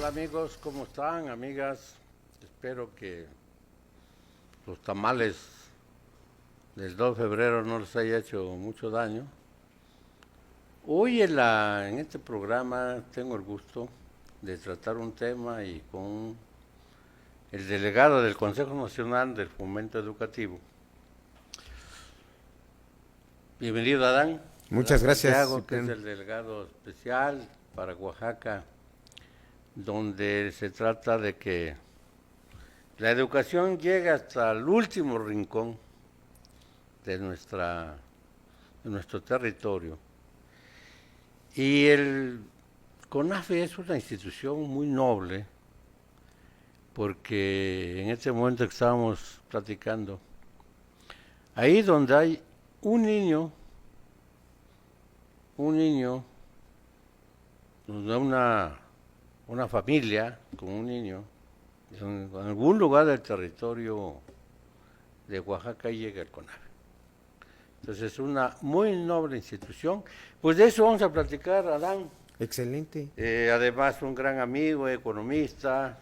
Hola amigos, ¿cómo están? Amigas, espero que los tamales del 2 de febrero no les haya hecho mucho daño. Hoy en este programa tengo el gusto de tratar un tema y con el delegado del Consejo Nacional del Fomento Educativo. Bienvenido Adán. Adán Muchas gracias, Santiago, que es Cipriano. el delegado especial para Oaxaca, donde se trata de que la educación llega hasta el último rincón de, de nuestro territorio. Y el CONAFE es una institución muy noble, porque en este momento que estábamos platicando, ahí donde hay un niño, donde una familia con un niño, en algún lugar del territorio de Oaxaca, ahí llega el CONAFE. Entonces es una muy noble institución. Pues de eso vamos a platicar, Adán. Excelente. Además, un gran amigo, economista,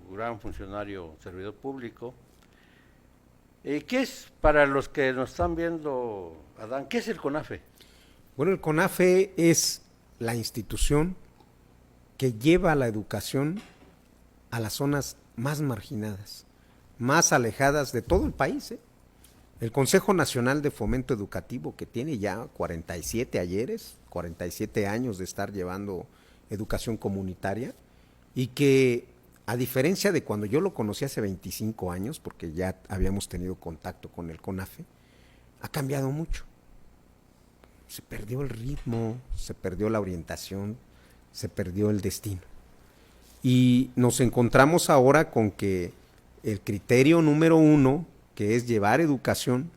un gran funcionario, servidor público. ¿Qué es, para los que nos están viendo, Adán, qué es el CONAFE? Bueno, el CONAFE es la institución que lleva la educación a las zonas más marginadas, más alejadas de todo el país. El Consejo Nacional de Fomento Educativo, que tiene ya 47 ayeres, 47 años de estar llevando educación comunitaria, y que, a diferencia de cuando yo lo conocí hace 25 años, porque ya habíamos tenido contacto con el CONAFE, ha cambiado mucho. Se perdió el ritmo, se perdió la orientación, se perdió el destino. Y nos encontramos ahora con que el criterio número uno, que es llevar educación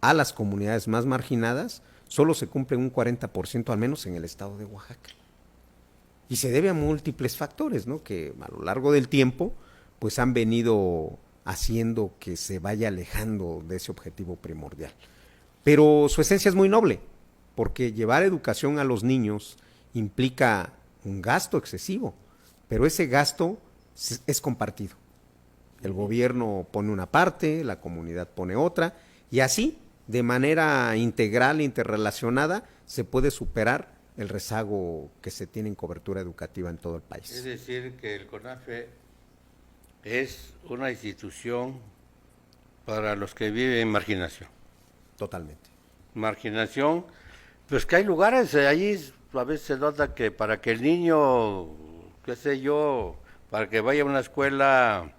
a las comunidades más marginadas, solo se cumple un 40% al menos en el estado de Oaxaca. Y se debe a múltiples factores, ¿no?, que a lo largo del tiempo pues han venido haciendo que se vaya alejando de ese objetivo primordial. Pero su esencia es muy noble, porque llevar educación a los niños implica un gasto excesivo, pero ese gasto es compartido. El gobierno pone una parte, la comunidad pone otra, y así, de manera integral, interrelacionada, se puede superar el rezago que se tiene en cobertura educativa en todo el país. Es decir, que el CONAFE es una institución para los que viven en marginación. Totalmente. Marginación, pues que hay lugares, allí a veces se nota que para que el niño, qué sé yo, para que vaya a una escuela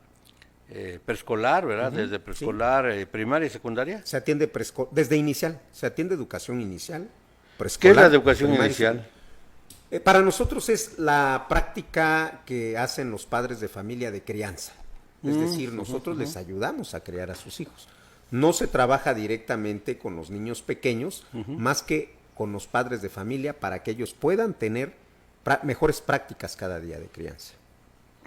preescolar, ¿verdad? Desde Sí. preescolar, primaria y secundaria. Se atiende desde inicial, se atiende educación inicial, ¿Qué es la preescolar, educación primaria. inicial? Para nosotros es la práctica que hacen los padres de familia de crianza. Es decir, nosotros les ayudamos a criar a sus hijos. No se trabaja directamente con los niños pequeños, más que con los padres de familia, para que ellos puedan tener mejores prácticas cada día de crianza.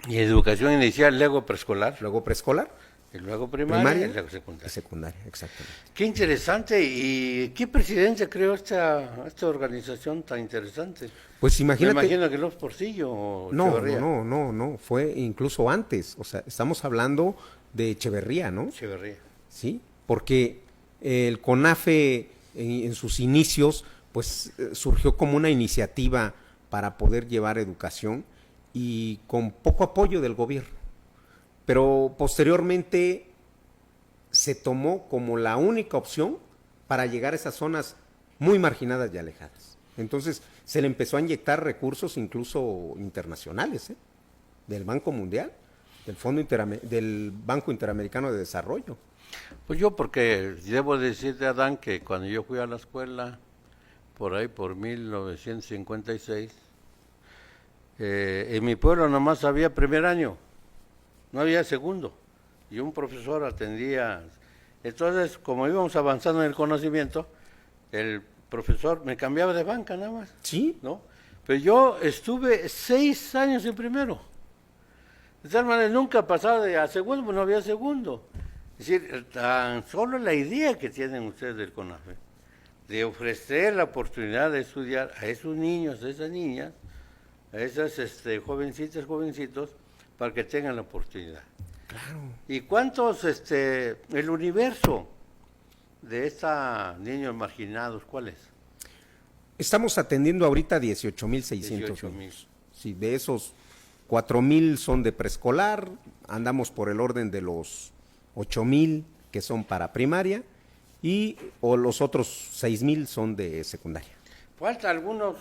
Y educación inicial, luego preescolar, Luego preescolar, y luego primaria y luego y secundaria. secundaria, exactamente. Qué interesante. ¿Y qué presidencia creó esta organización tan interesante? Pues Me imagínate. imagino que López Portillo o No, Echeverría. no, fue incluso antes. O sea, estamos hablando de Echeverría, ¿no? Echeverría. Sí, porque el CONAFE en sus inicios pues surgió como una iniciativa para poder llevar educación y con poco apoyo del gobierno. Pero posteriormente se tomó como la única opción para llegar a esas zonas muy marginadas y alejadas. Entonces se le empezó a inyectar recursos incluso internacionales, del Banco Mundial, del Banco Interamericano de Desarrollo. Pues yo, porque debo decirte, Adán, que cuando yo fui a la escuela, por ahí por 1956, en mi pueblo nomás había primer año, no había segundo, y un profesor atendía. Entonces, como íbamos avanzando en el conocimiento, el profesor me cambiaba de banca nada más, Sí, ¿no? Pero yo estuve 6 años en primero. De tal manera, nunca pasaba de a segundo, pues no había segundo. Es decir, tan solo la idea que tienen ustedes del CONAFE, de ofrecer la oportunidad de estudiar a esos niños, a esas niñas, a esas jovencitas, jovencitos, para que tengan la oportunidad. Claro. ¿Y cuántos, el universo de estos niños marginados, cuál es? Estamos atendiendo ahorita 18,600 18,000. niños. Sí, de esos 4,000 son de preescolar, andamos por el orden de los 8,000 que son para primaria o los otros 6,000 son de secundaria. ¿Falta algunos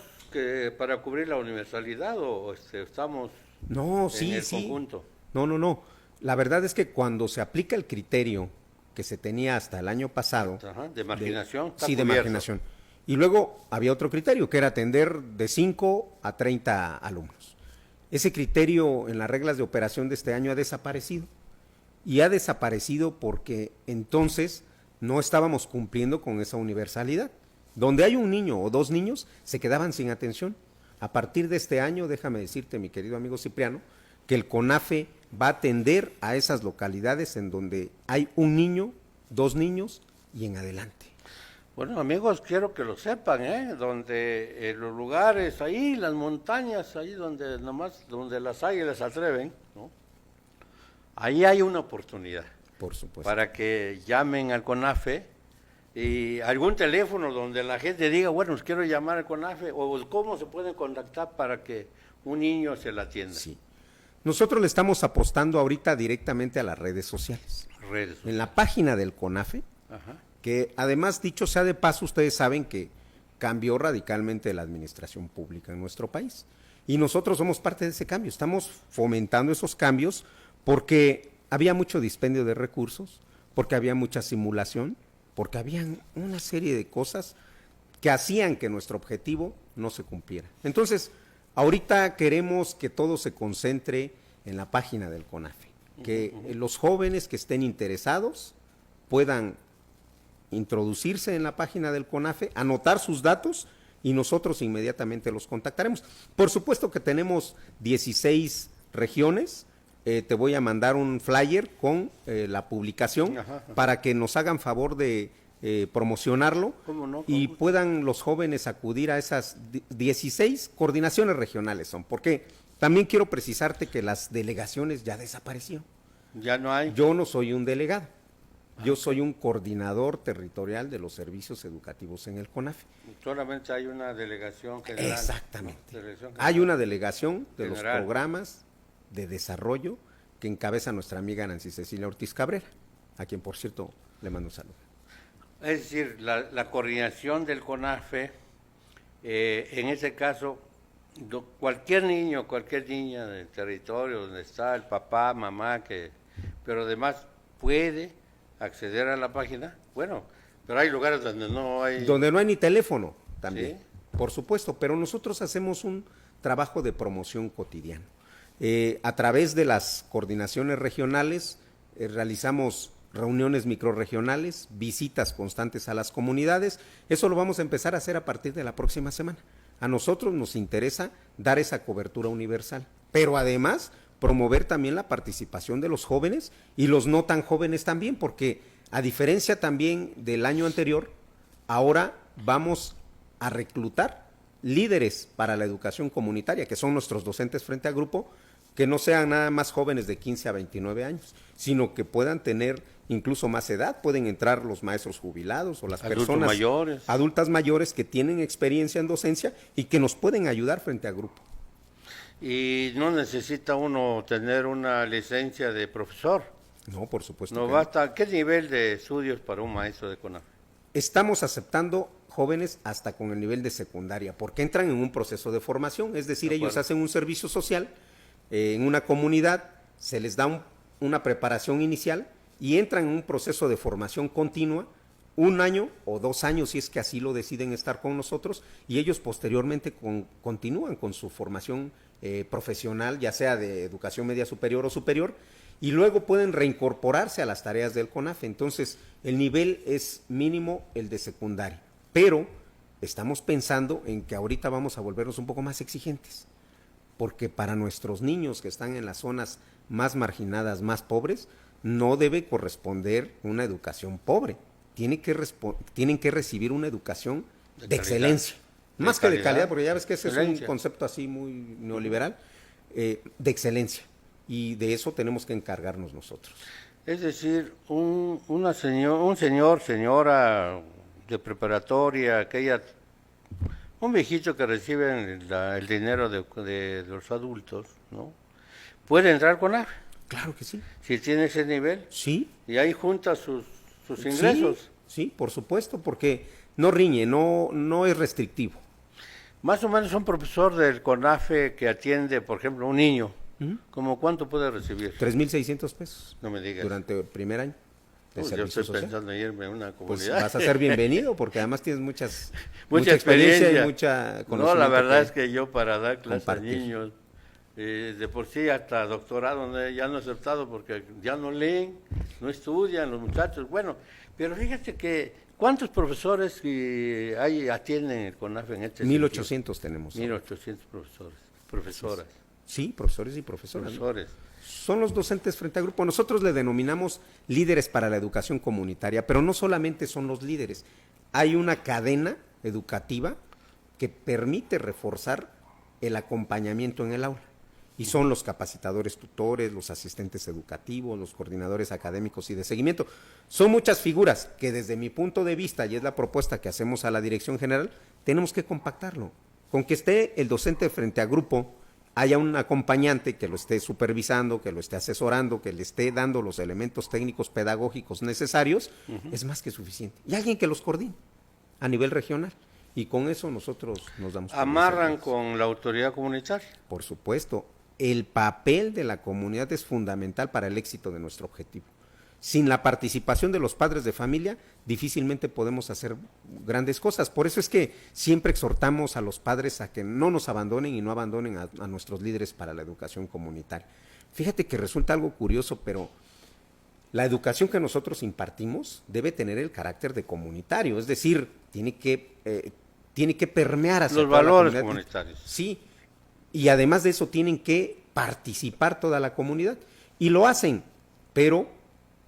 para cubrir la universalidad o estamos No, en sí, el sí. conjunto? No. La verdad es que cuando se aplica el criterio que se tenía hasta el año pasado. Ajá, de marginación. Está Sí, de cubierto. marginación. Y luego había otro criterio, que era atender de 5 a 30 alumnos. Ese criterio en las reglas de operación de este año ha desaparecido. Y ha desaparecido porque entonces no estábamos cumpliendo con esa universalidad. Donde hay un niño o dos niños, se quedaban sin atención. A partir de este año, déjame decirte, mi querido amigo Cipriano, que el CONAFE va a atender a esas localidades en donde hay un niño, dos niños y en adelante. Bueno, amigos, quiero que lo sepan, donde los lugares ahí, las montañas, ahí donde las águilas se atreven, ¿no? Ahí hay una oportunidad. Por supuesto. Para que llamen al CONAFE y algún teléfono donde la gente diga, bueno, quiero llamar al CONAFE, o cómo se pueden contactar para que un niño se la atienda. Sí. Nosotros le estamos apostando ahorita directamente a las redes sociales. En la página del CONAFE, Ajá. que además, dicho sea de paso, ustedes saben que cambió radicalmente la administración pública en nuestro país. Y nosotros somos parte de ese cambio, estamos fomentando esos cambios porque había mucho dispendio de recursos, porque había mucha simulación, porque había una serie de cosas que hacían que nuestro objetivo no se cumpliera. Entonces, ahorita queremos que todo se concentre en la página del CONAFE, que los jóvenes que estén interesados puedan introducirse en la página del CONAFE, anotar sus datos y nosotros inmediatamente los contactaremos. Por supuesto que tenemos 16 regiones, te voy a mandar un flyer con la publicación para que nos hagan favor de promocionarlo. ¿Cómo no? Y puedan los jóvenes acudir a esas 16 coordinaciones regionales son, porque también quiero precisarte que las delegaciones ya desaparecieron. Ya no hay. Yo no soy un delegado. Yo soy un coordinador territorial de los servicios educativos en el CONAFE. Solamente hay una delegación general. Exactamente. Delegación general. Hay una delegación de los General. programas de desarrollo que encabeza nuestra amiga Nancy Cecilia Ortiz Cabrera, a quien, por cierto, le mando un saludo. Es decir, la coordinación del CONAFE, en ese caso, cualquier niño, cualquier niña del territorio donde está el papá, mamá, pero además puede acceder a la página. Bueno, pero hay lugares donde no hay. Donde no hay ni teléfono también, ¿Sí? Por supuesto, pero nosotros hacemos un trabajo de promoción cotidiano. A través de las coordinaciones regionales realizamos reuniones microrregionales, visitas constantes a las comunidades. Eso lo vamos a empezar a hacer a partir de la próxima semana. A nosotros nos interesa dar esa cobertura universal, pero además promover también la participación de los jóvenes y los no tan jóvenes también, porque a diferencia también del año anterior, ahora vamos a reclutar líderes para la educación comunitaria, que son nuestros docentes frente a grupo, que no sean nada más jóvenes de 15 a 29 años, sino que puedan tener incluso más edad, pueden entrar los maestros jubilados o las personas mayores. adultas mayores que tienen experiencia en docencia y que nos pueden ayudar frente a grupo. Y no necesita uno tener una licencia de profesor. No, por supuesto. No que basta. ¿Qué nivel de estudios para un maestro de CONAFE? Estamos aceptando jóvenes hasta con el nivel de secundaria, porque entran en un proceso de formación, es decir, ellos hacen un servicio social en una comunidad, se les da una preparación inicial y entran en un proceso de formación continua, 1 año o 2 años si es que así lo deciden estar con nosotros, y ellos posteriormente continúan con su formación profesional, ya sea de educación media superior o superior, y luego pueden reincorporarse a las tareas del CONAFE. Entonces, el nivel es mínimo el de secundaria, pero estamos pensando en que ahorita vamos a volvernos un poco más exigentes, porque para nuestros niños que están en las zonas más marginadas, más pobres, no debe corresponder una educación pobre, tienen que recibir una educación de excelencia. Más que de calidad, porque ya ves que ese es un excelencia. concepto así muy neoliberal, de excelencia. Y de eso tenemos que encargarnos nosotros. Es decir, un señor, señora de preparatoria, un viejito que recibe el dinero de los adultos, ¿no? Puede entrar con AFE, Claro que sí. si tiene ese nivel, Sí, y ahí junta sus ingresos. sí, por supuesto, porque no riñe, no es restrictivo. Más o menos un profesor del CONAFE que atiende, por ejemplo, un niño, ¿cómo cuánto puede recibir? 3,600 pesos No me digas. durante el primer año de Yo servicio estoy social. pensando en irme a una Pues comunidad. vas a ser bienvenido porque además tienes mucha Mucha experiencia y experiencia. mucha No, conocimiento. la verdad es que yo para dar clases a compartir. niños, de por sí hasta doctorado ya no he aceptado porque ya no leen, no estudian los muchachos. Bueno, pero fíjate que ¿cuántos profesores atienden el CONAFE en este 1,800 tenemos. 1,800 profesores, profesoras, Sí, profesores y profesoras. ¿no? profesores. Son los docentes frente al grupo. Nosotros le denominamos líderes para la educación comunitaria, pero no solamente son los líderes. Hay una cadena educativa que permite reforzar el acompañamiento en el aula. Y son los capacitadores tutores, los asistentes educativos, los coordinadores académicos y de seguimiento. Son muchas figuras que desde mi punto de vista, y es la propuesta que hacemos a la dirección general, tenemos que compactarlo. Con que esté el docente frente a grupo, haya un acompañante que lo esté supervisando, que lo esté asesorando, que le esté dando los elementos técnicos pedagógicos necesarios, es más que suficiente. Y alguien que los coordine a nivel regional. Y con eso nosotros nos damos. Amarran con la autoridad comunitaria. Por supuesto, el papel de la comunidad es fundamental para el éxito de nuestro objetivo. Sin la participación de los padres de familia, difícilmente podemos hacer grandes cosas. Por eso es que siempre exhortamos a los padres a que no nos abandonen y no abandonen a nuestros líderes para la educación comunitaria. Fíjate que resulta algo curioso, pero la educación que nosotros impartimos debe tener el carácter de comunitario, es decir, tiene que permear hacia Los toda la valores comunidad. comunitarios. Sí, y además de eso tienen que participar toda la comunidad. Y lo hacen, pero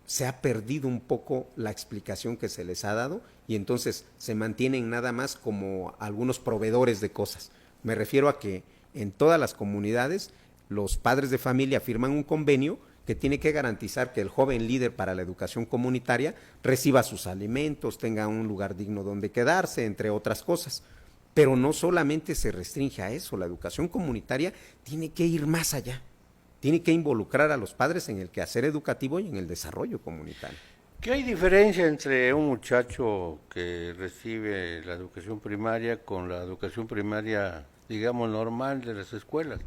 se ha perdido un poco la explicación que se les ha dado y entonces se mantienen nada más como algunos proveedores de cosas. Me refiero a que en todas las comunidades los padres de familia firman un convenio que tiene que garantizar que el joven líder para la educación comunitaria reciba sus alimentos, tenga un lugar digno donde quedarse, entre otras cosas. Pero no solamente se restringe a eso, la educación comunitaria tiene que ir más allá. Tiene que involucrar a los padres en el quehacer educativo y en el desarrollo comunitario. ¿Qué hay diferencia entre un muchacho que recibe la educación primaria con la educación primaria, digamos, normal de las escuelas?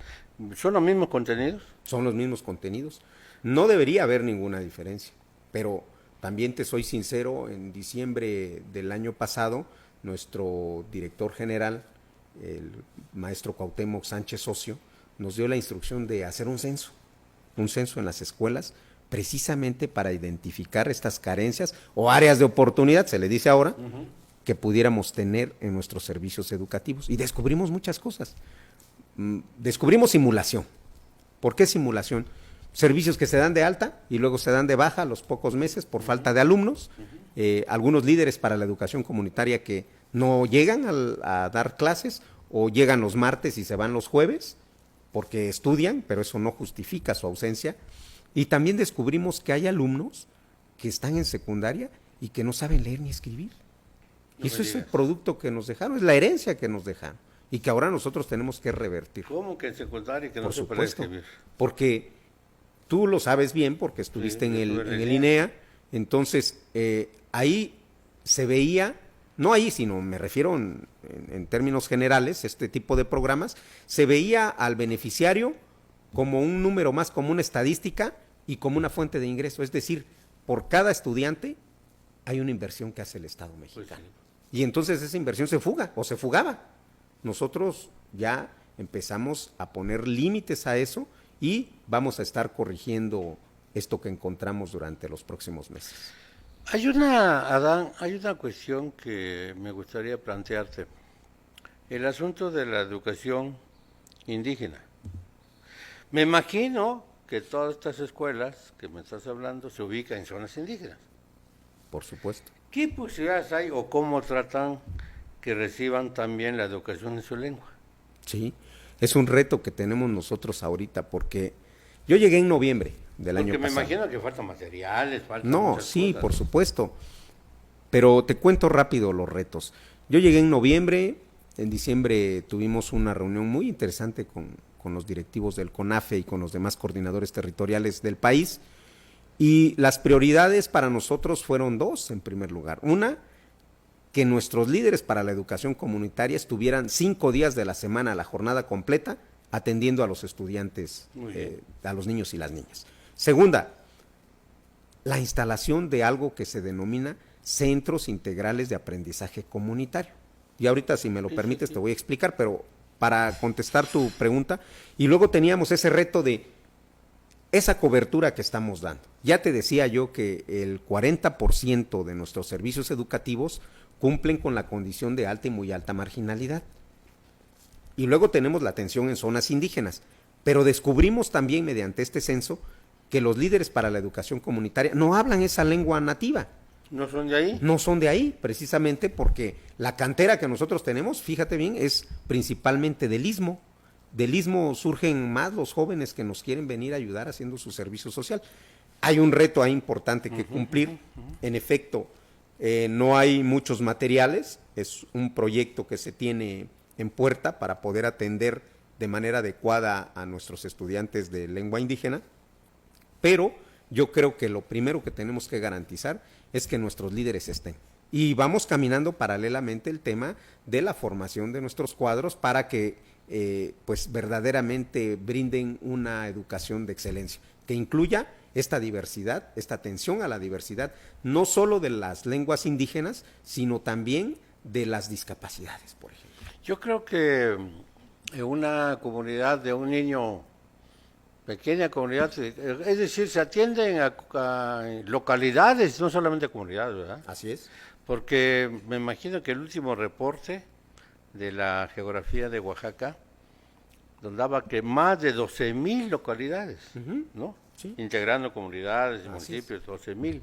¿Son los mismos contenidos? Son los mismos contenidos. No debería haber ninguna diferencia, pero también te soy sincero, en diciembre del año pasado, nuestro director general, el maestro Cuauhtémoc Sánchez Socio, nos dio la instrucción de hacer un censo en las escuelas, precisamente para identificar estas carencias o áreas de oportunidad, se le dice ahora, que pudiéramos tener en nuestros servicios educativos. Y descubrimos muchas cosas. Descubrimos simulación. ¿Por qué simulación? Servicios que se dan de alta y luego se dan de baja a los pocos meses por falta de alumnos. Algunos líderes para la educación comunitaria que no llegan a dar clases o llegan los martes y se van los jueves porque estudian, pero eso no justifica su ausencia. Y también descubrimos que hay alumnos que están en secundaria y que no saben leer ni escribir. No Eso me es el digas. producto que nos dejaron, es la herencia que nos dejaron y que ahora nosotros tenemos que revertir. ¿Cómo que en secundaria que no Por se puede supuesto, escribir? porque tú lo sabes bien, porque estuviste Sí, en estuve en el el INEA, entonces ahí se veía, no ahí, sino me refiero en términos generales, este tipo de programas, se veía al beneficiario como un número más, como una estadística y como una fuente de ingreso, es decir, por cada estudiante hay una inversión que hace el Estado mexicano. Pues sí. Y entonces esa inversión se fuga o se fugaba. Nosotros ya empezamos a poner límites a eso y vamos a estar corrigiendo esto que encontramos durante los próximos meses. Adán, hay una cuestión que me gustaría plantearte. El asunto de la educación indígena. Me imagino que todas estas escuelas que me estás hablando se ubican en zonas indígenas. Por supuesto. ¿Qué posibilidades hay o cómo tratan que reciban también la educación en su lengua. Sí, es un reto que tenemos nosotros ahorita porque yo llegué en noviembre del año pasado. Porque me imagino que faltan materiales, faltan No, muchas sí, cosas. por supuesto. Pero te cuento rápido los retos. Yo llegué en noviembre, en diciembre tuvimos una reunión muy interesante con los directivos del CONAFE y con los demás coordinadores territoriales del país. Y las prioridades para nosotros fueron dos, en primer lugar. Una, que nuestros líderes para la educación comunitaria estuvieran 5 días de la semana, la jornada completa, atendiendo a los estudiantes, a los niños y las niñas. Segunda, la instalación de algo que se denomina centros integrales de aprendizaje comunitario. Y ahorita, si me lo permites, te voy a explicar, pero para contestar tu pregunta. Y luego teníamos ese reto de esa cobertura que estamos dando. Ya te decía yo que el 40% de nuestros servicios educativos cumplen con la condición de alta y muy alta marginalidad. Y luego tenemos la atención en zonas indígenas. Pero descubrimos también mediante este censo que los líderes para la educación comunitaria no hablan esa lengua nativa. ¿No son de ahí? No son de ahí, precisamente porque la cantera que nosotros tenemos, fíjate bien, es principalmente del Istmo. Del Istmo surgen más los jóvenes que nos quieren venir a ayudar haciendo su servicio social. Hay un reto ahí importante que cumplir. En efecto, no hay muchos materiales, es un proyecto que se tiene en puerta para poder atender de manera adecuada a nuestros estudiantes de lengua indígena, pero yo creo que lo primero que tenemos que garantizar es que nuestros líderes estén. Y vamos caminando paralelamente el tema de la formación de nuestros cuadros para que pues verdaderamente brinden una educación de excelencia, que incluya esta diversidad, esta atención a la diversidad, no solo de las lenguas indígenas, sino también de las discapacidades, por ejemplo. Yo creo que en una comunidad de un niño, pequeña comunidad, es decir, se atienden a localidades, no solamente comunidades, ¿verdad? Así es. Porque me imagino que el último reporte de la geografía de Oaxaca daba que más de 12,000 localidades, ¿no? Sí. Integrando comunidades y municipios, 12,000.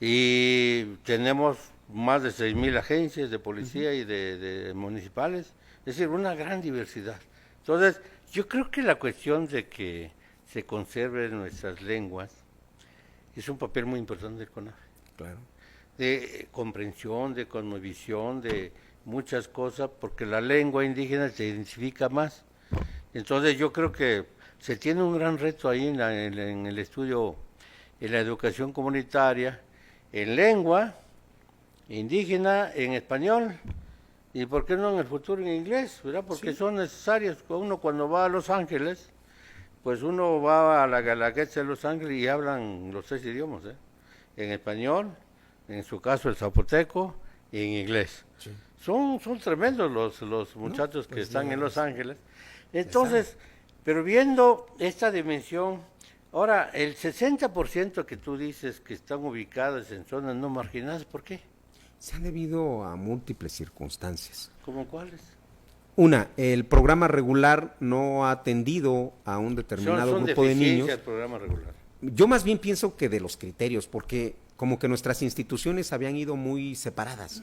Y tenemos más de 6,000 agencias de policía y de municipales, es decir, una gran diversidad. Entonces, yo creo que la cuestión de que se conserven nuestras lenguas es un papel muy importante del CONAFE. Claro. De comprensión, de cosmovisión, de muchas cosas, porque la lengua indígena se identifica más. Entonces yo creo que se tiene un gran reto ahí en el estudio, en la educación comunitaria, en lengua indígena, en español, y por qué no en el futuro en inglés, ¿verdad? Porque son necesarias. Uno cuando va a Los Ángeles, pues uno va a la Guelaguetza de Los Ángeles y hablan los 3 idiomas, en español, en su caso el zapoteco, y en inglés. Sí. Son tremendos los muchachos que están en Los Ángeles. Entonces, pero viendo esta dimensión, ahora el 60% que tú dices que están ubicadas en zonas no marginadas, ¿por qué? Se han debido a múltiples circunstancias. ¿Cómo cuáles? Una, el programa regular no ha atendido a un determinado grupo de niños. El programa regular. Yo más bien pienso que de los criterios, porque como que nuestras instituciones habían ido muy separadas,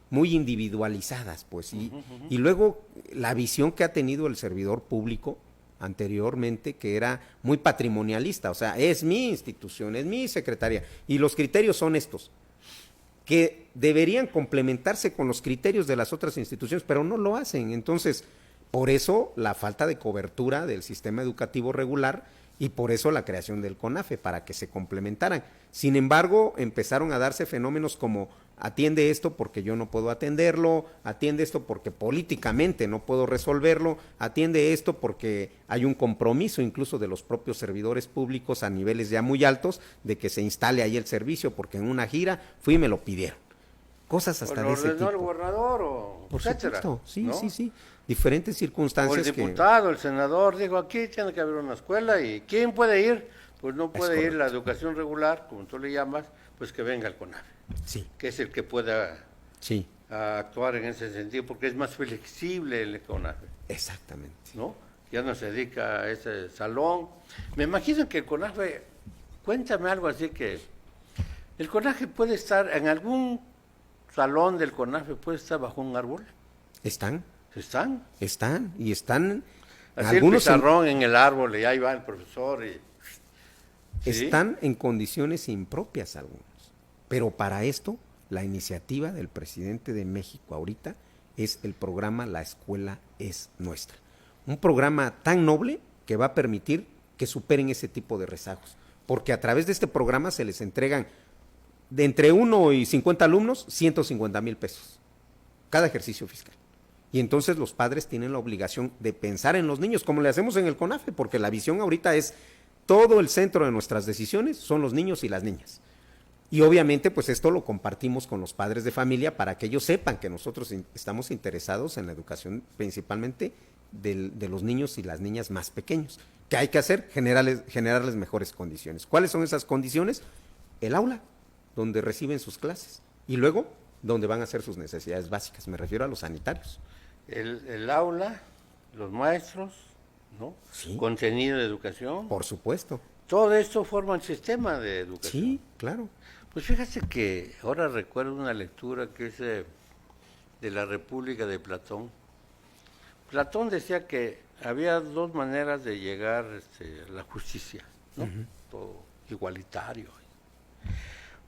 muy individualizadas, pues, y luego la visión que ha tenido el servidor público anteriormente, que era muy patrimonialista, o sea, es mi institución, es mi secretaría, y los criterios son estos, que deberían complementarse con los criterios de las otras instituciones, pero no lo hacen. Entonces, por eso la falta de cobertura del sistema educativo regular y por eso la creación del CONAFE, para que se complementaran. Sin embargo, empezaron a darse fenómenos como atiende esto porque yo no puedo atenderlo, atiende esto porque políticamente no puedo resolverlo, atiende esto porque hay un compromiso incluso de los propios servidores públicos a niveles ya muy altos de que se instale ahí el servicio porque en una gira fui y me lo pidieron. Cosas hasta de ese tipo. ¿El gobernador o por etcétera? Supuesto, sí, ¿no? sí. Diferentes circunstancias. O el diputado, el senador, dijo aquí tiene que haber una escuela y ¿quién puede ir? Pues no puede ir la educación regular, como tú le llamas, pues que venga el CONAFE. Sí. Que es el que pueda actuar en ese sentido, porque es más flexible el CONAFE. Exactamente. ¿No? Ya no se dedica a ese salón. Me imagino que el CONAFE, cuéntame algo así que el CONAFE puede estar en algún salón del CONAFE puede estar bajo un árbol? Están, ¿Están? y están Así algunos el pizarrón en el árbol y ahí va el profesor. ¿Sí? están en condiciones impropias algunos. Pero para esto, la iniciativa del presidente de México ahorita es el programa La Escuela es Nuestra. Un programa tan noble que va a permitir que superen ese tipo de rezagos. Porque a través de este programa se les entregan de entre 1 y 50 alumnos 150,000 pesos cada ejercicio fiscal. Y entonces los padres tienen la obligación de pensar en los niños, como le hacemos en el CONAFE, porque la visión ahorita es todo el centro de nuestras decisiones son los niños y las niñas. Y obviamente pues esto lo compartimos con los padres de familia para que ellos sepan que nosotros estamos interesados en la educación principalmente de los niños y las niñas más pequeños. ¿Qué hay que hacer? Generarles mejores condiciones. ¿Cuáles son esas condiciones? El aula, donde reciben sus clases, y luego donde van a hacer sus necesidades básicas. Me refiero a los sanitarios. El aula, los maestros, ¿no? Sí. Contenido de educación. Por supuesto. Todo esto forma el sistema de educación. Sí, claro. Pues fíjate que ahora recuerdo una lectura que es de la República de Platón. Platón decía que había dos maneras de llegar a la justicia, ¿no? Todo igualitario.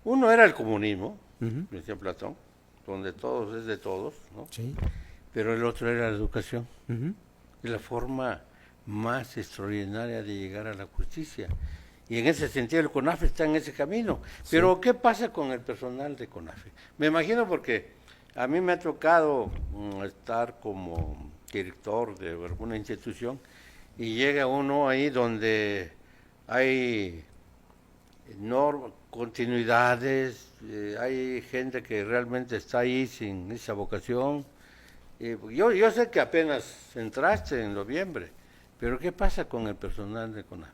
Uno era el comunismo, decía Platón, donde todos es de todos, ¿no? Sí. Pero el otro era la educación. Es la forma más extraordinaria de llegar a la justicia. Y en ese sentido el CONAFE está en ese camino. Pero ¿qué pasa con el personal de CONAFE? Me imagino porque a mí me ha tocado estar como director de alguna institución y llega uno ahí donde hay continuidades, hay gente que realmente está ahí sin esa vocación. Yo sé que apenas entraste en noviembre, pero ¿qué pasa con el personal de CONAFE?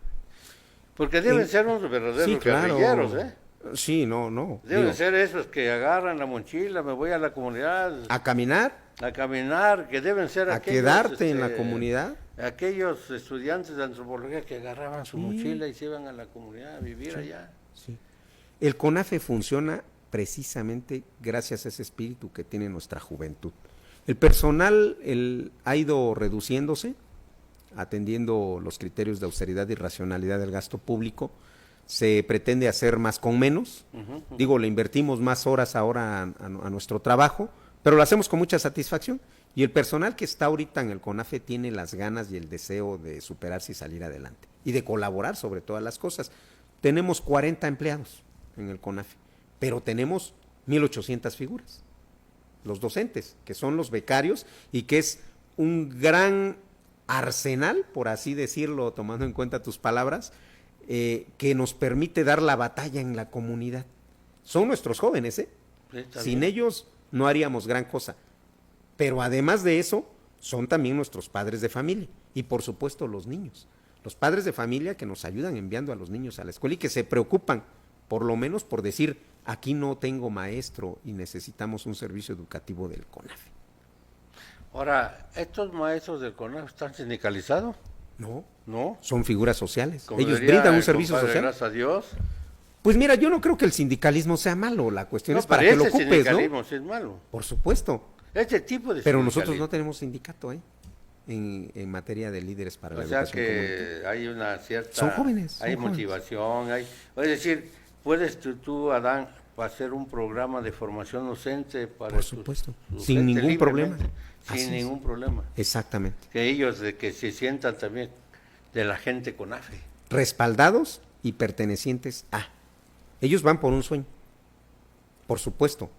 Porque deben ser unos verdaderos guerrilleros, ¿eh? Sí, no. Deben ser esos que agarran la mochila, me voy a la comunidad. A caminar. A caminar, que deben ser a quedarte en la comunidad. Aquellos estudiantes de antropología que agarraban su mochila y se iban a la comunidad a vivir allá. Sí. El CONAFE funciona precisamente gracias a ese espíritu que tiene nuestra juventud. El personal ha ido reduciéndose, atendiendo los criterios de austeridad y racionalidad del gasto público. Se pretende hacer más con menos. Digo, le invertimos más horas ahora a nuestro trabajo, pero lo hacemos con mucha satisfacción. Y el personal que está ahorita en el CONAFE tiene las ganas y el deseo de superarse y salir adelante. Y de colaborar sobre todas las cosas. Tenemos 40 empleados en el CONAFE, pero tenemos 1,800 figuras. Los docentes, que son los becarios, y que es un gran arsenal, por así decirlo, tomando en cuenta tus palabras, que nos permite dar la batalla en la comunidad. Son nuestros jóvenes, ¿eh? Sí, sin ellos no haríamos gran cosa. Pero además de eso, son también nuestros padres de familia y por supuesto los niños. Los padres de familia que nos ayudan enviando a los niños a la escuela y que se preocupan, por lo menos por decir, aquí no tengo maestro y necesitamos un servicio educativo del CONAFE. Ahora, ¿estos maestros del CONAFE están sindicalizados? No, son figuras sociales. Como ellos brindan un servicio compadre, social. Gracias a Dios. Pues mira, yo no creo que el sindicalismo sea malo, la cuestión es para que lo ocupes, ¿no? El sindicalismo sí es malo. Por supuesto. Este tipo de Pero nosotros no tenemos sindicato, en materia de líderes para la educación comunitaria. O sea que hay una cierta... Son jóvenes. Hay motivación, es decir, puedes tú, Adán, hacer un programa de formación docente para... Por supuesto, sin ningún problema. Sin ningún problema. Exactamente. Que ellos que se sientan también de la gente CONAFE. Respaldados y pertenecientes a. Ellos van por un sueño. Por supuesto,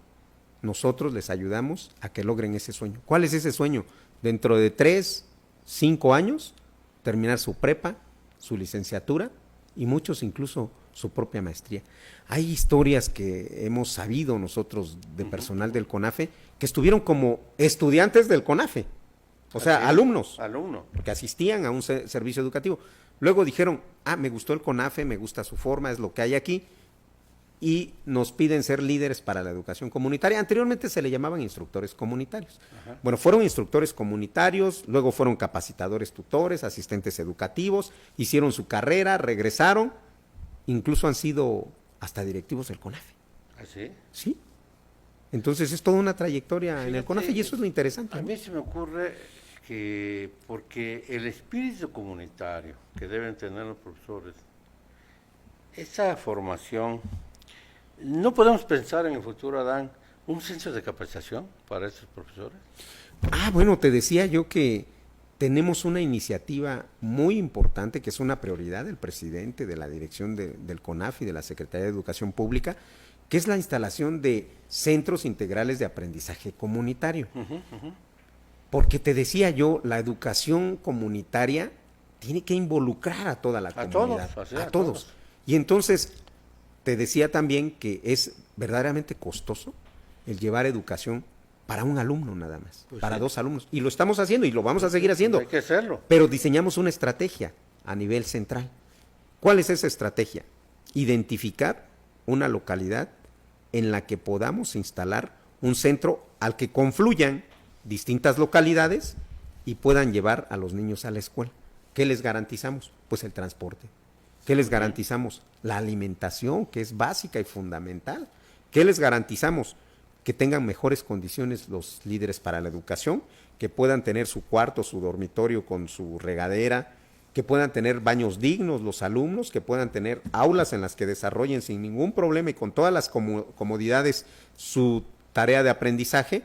nosotros les ayudamos a que logren ese sueño. ¿Cuál es ese sueño? Dentro de 3, 5 años, terminar su prepa, su licenciatura y muchos incluso su propia maestría. Hay historias que hemos sabido nosotros de personal del CONAFE que estuvieron como estudiantes del CONAFE, o sea, alumnos que asistían a un servicio educativo. Luego dijeron, me gustó el CONAFE, me gusta su forma, es lo que hay aquí, y nos piden ser líderes para la educación comunitaria. Anteriormente se le llamaban instructores comunitarios. Ajá. Bueno, fueron instructores comunitarios, luego fueron capacitadores tutores, asistentes educativos, hicieron su carrera, regresaron, incluso han sido hasta directivos del CONAFE. ¿Ah, sí? Sí. Entonces es toda una trayectoria en el Fíjate, CONAFE y eso es lo interesante. A ¿no? mí se me ocurre que, porque el espíritu comunitario que deben tener los profesores, esa formación, no podemos pensar en el futuro, Adán, un centro de capacitación para esos profesores. Bueno, te decía yo que tenemos una iniciativa muy importante, que es una prioridad del presidente, de la dirección del CONAFE y de la Secretaría de Educación Pública, que es la instalación de centros integrales de aprendizaje comunitario. Porque te decía yo, la educación comunitaria tiene que involucrar a toda la comunidad. A todos. todos. Y entonces, te decía también que es verdaderamente costoso el llevar educación para un alumno nada más, Pues para sí. 2 alumnos. Y lo estamos haciendo y lo vamos a seguir haciendo. Hay que hacerlo. Pero diseñamos una estrategia a nivel central. ¿Cuál es esa estrategia? Identificar una localidad en la que podamos instalar un centro al que confluyan distintas localidades y puedan llevar a los niños a la escuela. ¿Qué les garantizamos? Pues el transporte. ¿Qué les garantizamos? La alimentación, que es básica y fundamental. ¿Qué les garantizamos? Que tengan mejores condiciones los líderes para la educación, que puedan tener su cuarto, su dormitorio con su regadera, que puedan tener baños dignos los alumnos, que puedan tener aulas en las que desarrollen sin ningún problema y con todas las comodidades su tarea de aprendizaje,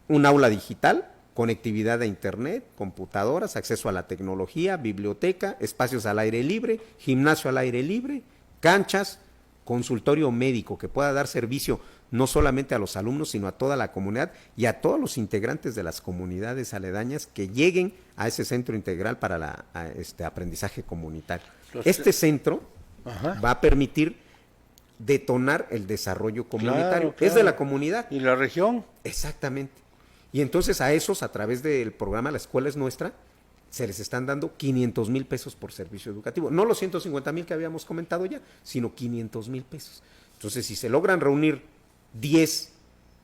un aula digital, conectividad a internet, computadoras, acceso a la tecnología, biblioteca, espacios al aire libre, gimnasio al aire libre, canchas, consultorio médico que pueda dar servicio no solamente a los alumnos, sino a toda la comunidad y a todos los integrantes de las comunidades aledañas que lleguen a ese centro integral para este aprendizaje comunitario. Este centro va a permitir detonar el desarrollo comunitario. Claro. Es de la comunidad. ¿Y la región? Exactamente. Y entonces a esos, a través del programa La Escuela es Nuestra, se les están dando 500,000 pesos por servicio educativo. No los 150,000 que habíamos comentado ya, sino 500,000 pesos. Entonces, si se logran reunir 10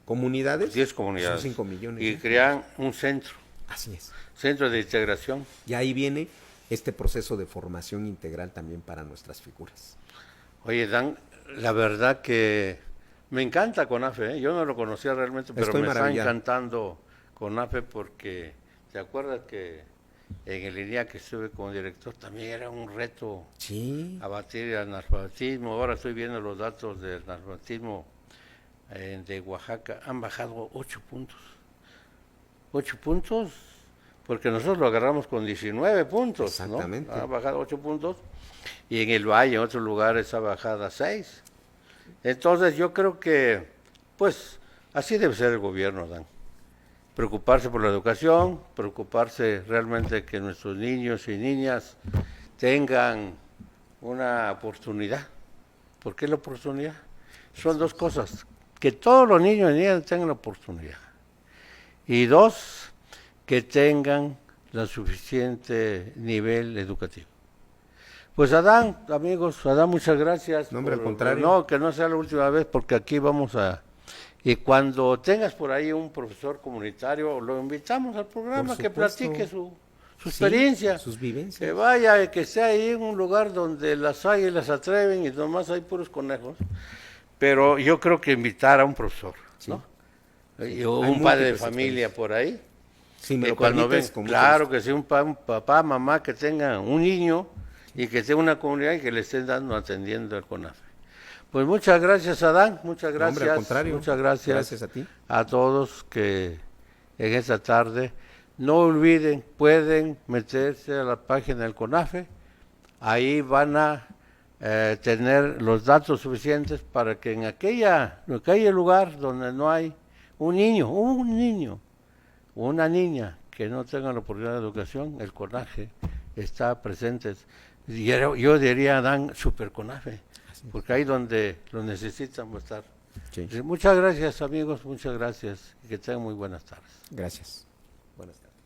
comunidades, 10 comunidades. son 5 millones. Y ¿no? crean un centro, Así es. centro de integración. Y ahí viene este proceso de formación integral también para nuestras figuras. Oye, Dan, la verdad que me encanta CONAFE, ¿eh? Yo no lo conocía realmente, pero Estoy me está maravillado. encantando CONAFE porque, ¿te acuerdas que en el INEA que estuve como director también era un reto Sí. abatir el analfabetismo? Ahora estoy viendo los datos del analfabetismo de Oaxaca, han bajado 8 puntos. 8 puntos, porque nosotros lo agarramos con 19 puntos, Exactamente. ¿no? Ha bajado 8 puntos, y en el Valle, en otros lugares, ha bajado a 6. Entonces yo creo que, pues, así debe ser el gobierno, Dan. Preocuparse por la educación, preocuparse realmente que nuestros niños y niñas tengan una oportunidad. ¿Por qué la oportunidad? Son dos cosas, que todos los niños y niñas tengan la oportunidad. Y dos, que tengan el suficiente nivel educativo. Pues Adán, amigos, Adán, muchas gracias. No, hombre, al contrario. No, que no sea la última vez, porque aquí vamos a... Y cuando tengas por ahí un profesor comunitario, lo invitamos al programa, Por que supuesto. platique su Sí, experiencia. sus vivencias. Que vaya, que sea ahí en un lugar donde las águilas atreven y nomás hay puros conejos. Pero yo creo que invitar a un profesor, Sí. ¿no? Sí. Y un Hay padre de múltiples familia por ahí. Si me Que lo cuando permites, ven, con mucho claro gusto. que sí, un papá, mamá que tenga un niño y que sea una comunidad y que le estén dando, atendiendo al CONAFE. Pues muchas gracias, Adán, muchas No, gracias. hombre, al contrario. Muchas gracias. Gracias a ti. A todos que en esta tarde no olviden, pueden meterse a la página del CONAFE, ahí van a tener los datos suficientes para que en aquel lugar donde no hay un niño, una niña que no tenga la oportunidad de educación, el CONAFE está presente. Yo diría, Dan, super CONAFE, porque ahí donde lo necesitan va a estar. Sí. Muchas gracias, amigos, muchas gracias y que tengan muy buenas tardes. Gracias. Buenas tardes.